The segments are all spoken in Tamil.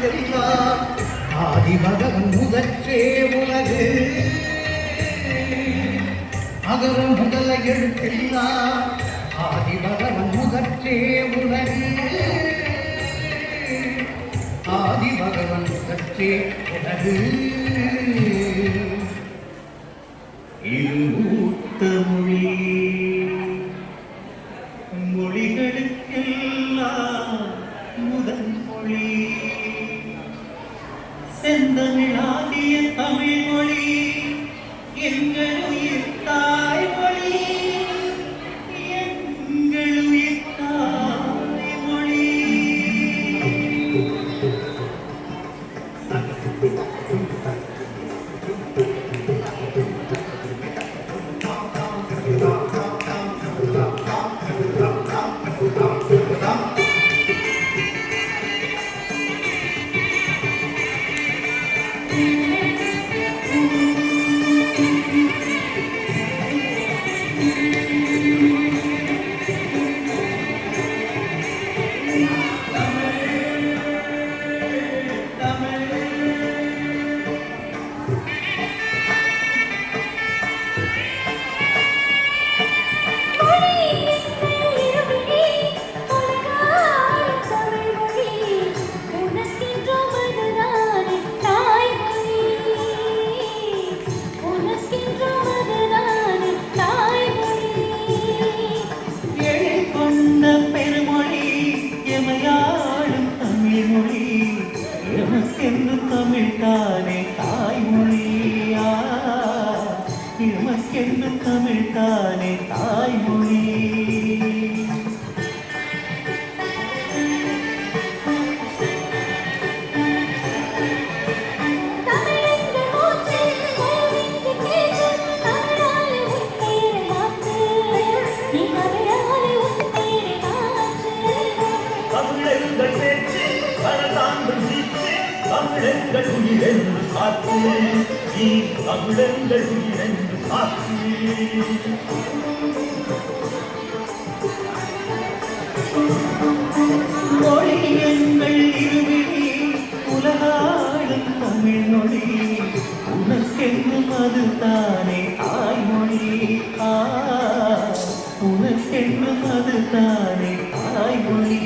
எல்லாம் ஆதிபகவன் முதற்றே உலகு அகரம் முதல எழுத்தெல்லாம் ஆதிபகவன் முதற்றே உலகு ஆதிபகவன் முதற்றே உலகு இருமூத்த மொழி மொழிகளுக்கெல்லாம் முதல் மொழி செந்தமிழாகிய தமிழ் மொழி எங்கள் உயிர் தாய்மொழி எங்கள் உயிர் தாய்மொழி தமிழ்தானே தாய்மொழியா எமக்கென்று தமிழ்தானே தாய்மொழி தமிழெங்கள் உயிரென்று காத்து நீ தமிழெங்கள் உயிரென்று காத்து மொழி எங்கள் இருவிழி உலகாளும் தமிழ் மொழி உனக்கென்னும் அது தானே தாய்மொழி உனக்கென்னும் அது தானே தாய்மொழி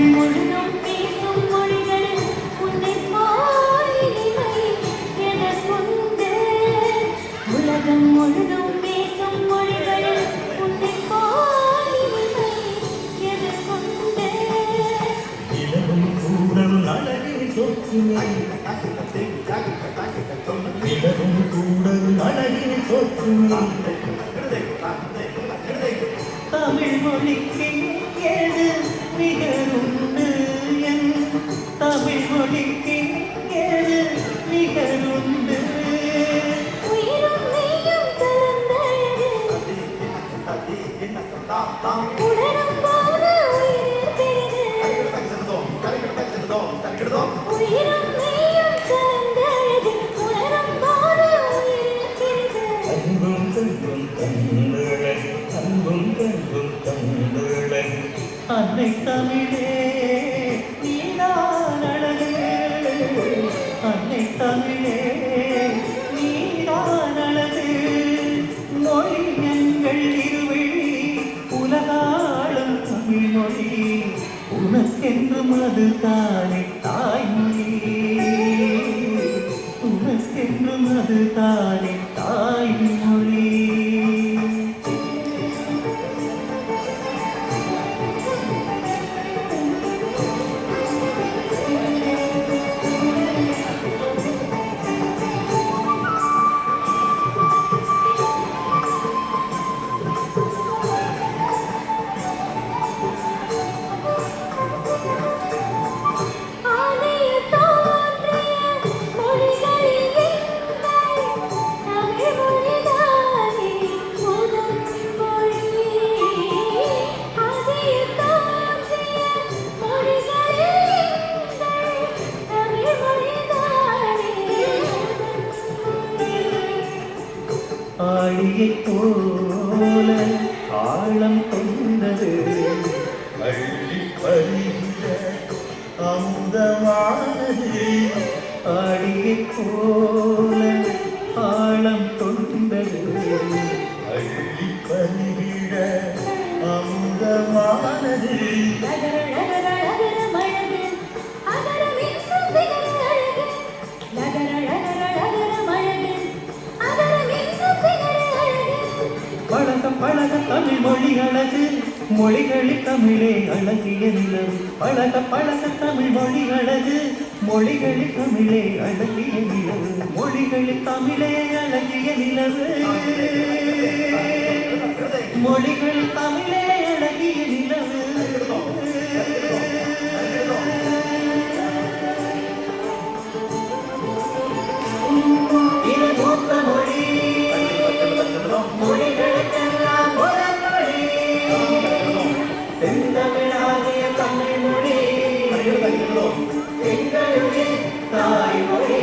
முழுதும் பேசும் மொழிகளில் உன்னை போல் இனிமை எனக்குண்டு. உலகம் முழுதும் பேசும் மொழிகளில் உன்னை போல் இனிமை எனக்குண்டு. இலவும் கூடல் அழகில் சொத்துமே இலவும் கூடல் அழகில் சொத்துமே தமிழ் மொழிக்கு ஏது நிகருண்டு என் தமிழ் மொழிக்கு ஏது நிகருண்டு உயிரும் மெய்யும் கலந்தது உணரும் போது உயிரில் பெரிது உயிரும் மெய்யும் கலந்தது உணரும் போது உயிரில் பெரிது அன்பும் கண்பும் தந்தழ அன்பும் கண்பும் தந்தழ அன்னை தமிழே நீதான் அழகு அன்னை தமிழே நீதான் அழகு மொழி எங்கள் இருவிழி உலகாளும் தமிழ் மொழி உனக்கென்றும் அது தானே தாய்மொழி உனக்கென்றும் அது தானே தாய்மொழி ஆனையில் தோன்றிய மொழிகளில் எங்கள் அடியைப் போல ஆழம் கொண்டது அள்ளி பருகிட அமுதமானது அடியைப் போல ஆழம் கொண்டது அள்ளி பருகிட அமுதமானது பழக பழக தமிழ் மொழி அழகு மொழிகளில் தமிழே அழகிய நிலவு பழக பழக தமிழ் மொழி அழகு மொழிகளில் தமிழே அழகிய நிலவு மொழிகளில் தமிழே அழகிய நிலவு மொழிகளில் தமிழே அழகிய நிலவு இது மூத்த மொழி மொழிகளுக்கெல்லாம் முதல் மொழி செந்தமிழாகிய தமிழ் மொழி எங்களுடைய தாய்மொழி